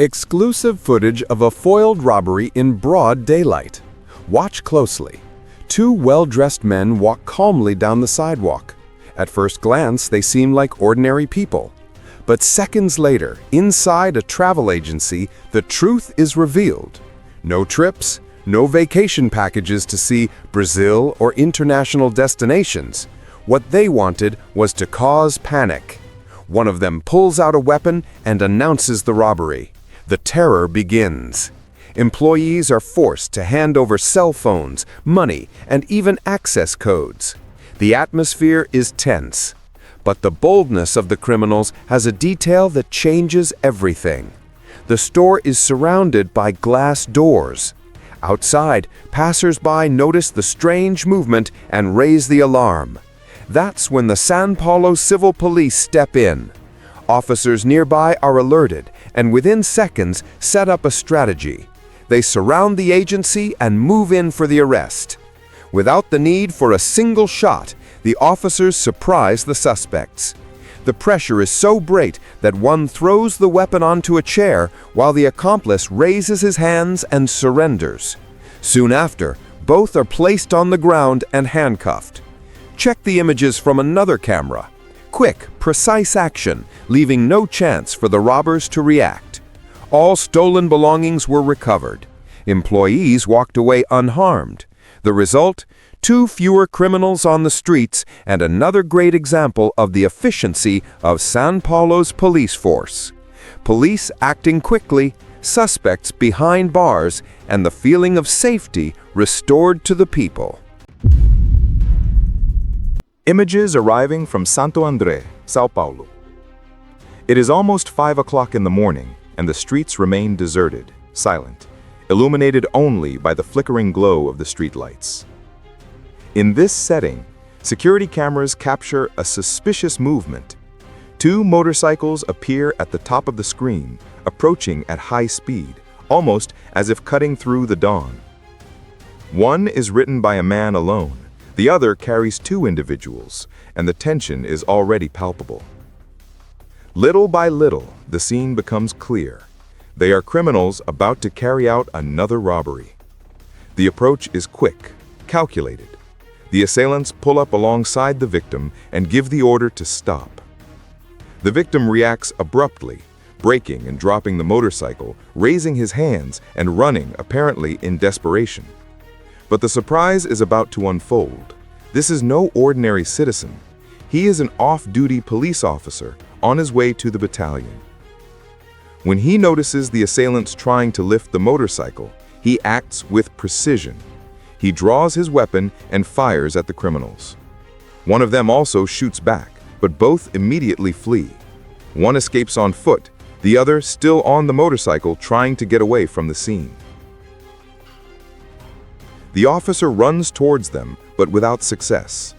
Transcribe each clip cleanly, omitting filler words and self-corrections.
Exclusive footage of a foiled robbery in broad daylight. Watch closely. Two well-dressed men walk calmly down the sidewalk. At first glance, they seem like ordinary people. But seconds later, inside a travel agency, the truth is revealed. No trips, no vacation packages to see Brazil or international destinations. What they wanted was to cause panic. One of them pulls out a weapon and announces the robbery. The terror begins. Employees are forced to hand over cell phones, money, and even access codes. The atmosphere is tense. But the boldness of the criminals has a detail that changes everything. The store is surrounded by glass doors. Outside, passers-by notice the strange movement and raise the alarm. That's when the São Paulo Civil Police step in. Officers nearby are alerted and within seconds set up a strategy. They surround the agency and move in for the arrest. Without the need for a single shot, the officers surprise the suspects. The pressure is so great that one throws the weapon onto a chair while the accomplice raises his hands and surrenders. Soon after, both are placed on the ground and handcuffed. Check the images from another camera. Quick, precise action, leaving no chance for the robbers to react. All stolen belongings were recovered. Employees walked away unharmed. The result? 2 fewer criminals on the streets and another great example of the efficiency of São Paulo's police force. Police acting quickly, suspects behind bars, and the feeling of safety restored to the people. Images arriving from Santo André, São Paulo. It is almost 5 o'clock in the morning, and the streets remain deserted, silent, illuminated only by the flickering glow of the streetlights. In this setting, security cameras capture a suspicious movement. 2 motorcycles appear at the top of the screen, approaching at high speed, almost as if cutting through the dawn. One is ridden by a man alone. The other carries 2 individuals, and the tension is already palpable. Little by little, the scene becomes clear. They are criminals about to carry out another robbery. The approach is quick, calculated. The assailants pull up alongside the victim and give the order to stop. The victim reacts abruptly, braking and dropping the motorcycle, raising his hands and running apparently in desperation. But the surprise is about to unfold. This is no ordinary citizen. He is an off-duty police officer on his way to the battalion. When he notices the assailants trying to lift the motorcycle, he acts with precision. He draws his weapon and fires at the criminals. One of them also shoots back, but both immediately flee. One escapes on foot, the other still on the motorcycle trying to get away from the scene. The officer runs towards them, but without success.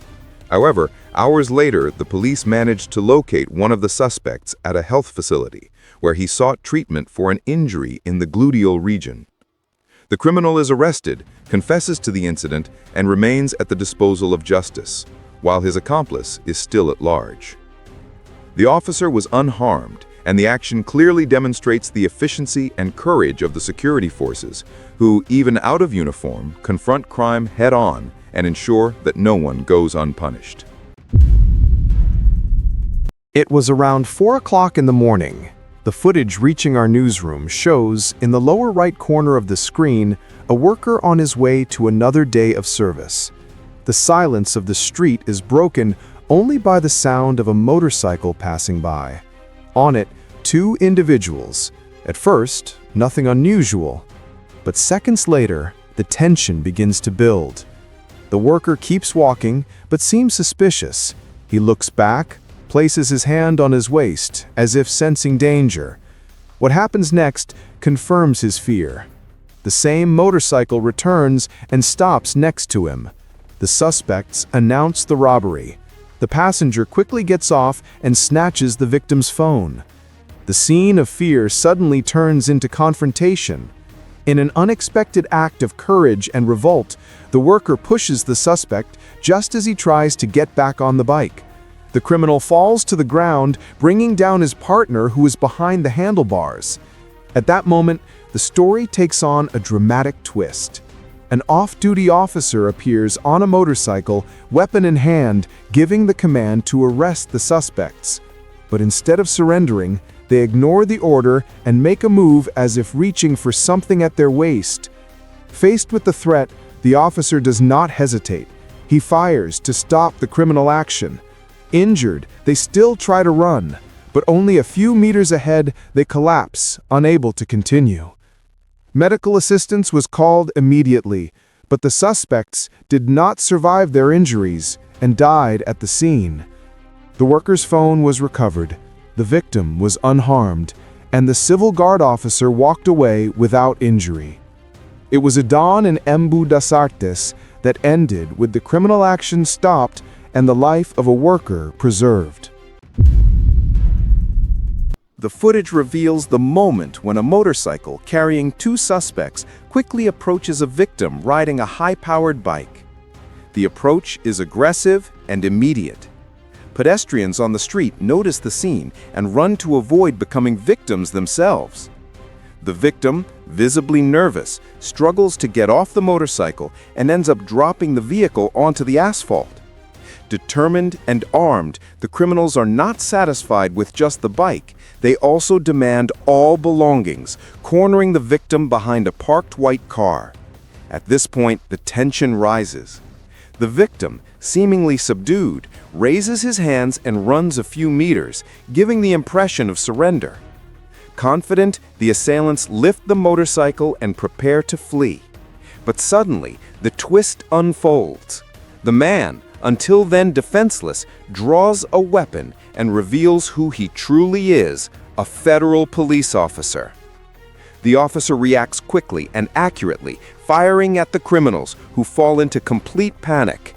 However, hours later, the police managed to locate one of the suspects at a health facility, where he sought treatment for an injury in the gluteal region. The criminal is arrested, confesses to the incident, and remains at the disposal of justice, while his accomplice is still at large. The officer was unharmed, and the action clearly demonstrates the efficiency and courage of the security forces, who, even out of uniform, confront crime head-on and ensure that no one goes unpunished. It was around 4 o'clock in the morning. The footage reaching our newsroom shows, in the lower right corner of the screen, a worker on his way to another day of service. The silence of the street is broken only by the sound of a motorcycle passing by. On it, 2 individuals. At first, nothing unusual. But seconds later, the tension begins to build. The worker keeps walking, but seems suspicious. He looks back, places his hand on his waist, as if sensing danger. What happens next confirms his fear. The same motorcycle returns and stops next to him. The suspects announce the robbery. The passenger quickly gets off and snatches the victim's phone. The scene of fear suddenly turns into confrontation. In an unexpected act of courage and revolt, the worker pushes the suspect just as he tries to get back on the bike. The criminal falls to the ground, bringing down his partner who is behind the handlebars. At that moment, the story takes on a dramatic twist. An off-duty officer appears on a motorcycle, weapon in hand, giving the command to arrest the suspects. But instead of surrendering, they ignore the order and make a move as if reaching for something at their waist. Faced with the threat, the officer does not hesitate. He fires to stop the criminal action. Injured, they still try to run, but only a few meters ahead, they collapse, unable to continue. Medical assistance was called immediately, but the suspects did not survive their injuries and died at the scene. The worker's phone was recovered, the victim was unharmed, and the civil guard officer walked away without injury. It was a dawn in Embu das Artes that ended with the criminal action stopped and the life of a worker preserved. The footage reveals the moment when a motorcycle carrying two suspects quickly approaches a victim riding a high-powered bike. The approach is aggressive and immediate. Pedestrians on the street notice the scene and run to avoid becoming victims themselves. The victim, visibly nervous, struggles to get off the motorcycle and ends up dropping the vehicle onto the asphalt. Determined and armed, the criminals are not satisfied with just the bike. They also demand all belongings, cornering the victim behind a parked white car. At this point, the tension rises. The victim, seemingly subdued, raises his hands and runs a few meters, giving the impression of surrender. Confident, the assailants lift the motorcycle and prepare to flee. But suddenly, the twist unfolds. The man, until then defenseless, draws a weapon and reveals who he truly is, a federal police officer. The officer reacts quickly and accurately, firing at the criminals, who fall into complete panic.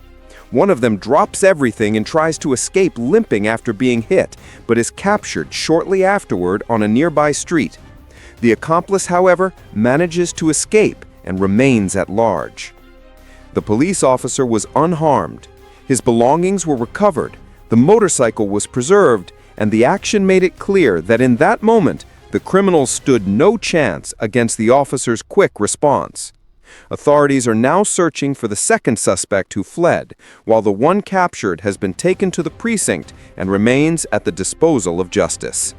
One of them drops everything and tries to escape limping after being hit, but is captured shortly afterward on a nearby street. The accomplice, however, manages to escape and remains at large. The police officer was unharmed. His belongings were recovered, the motorcycle was preserved, and the action made it clear that in that moment, the criminals stood no chance against the officer's quick response. Authorities are now searching for the second suspect who fled, while the one captured has been taken to the precinct and remains at the disposal of justice.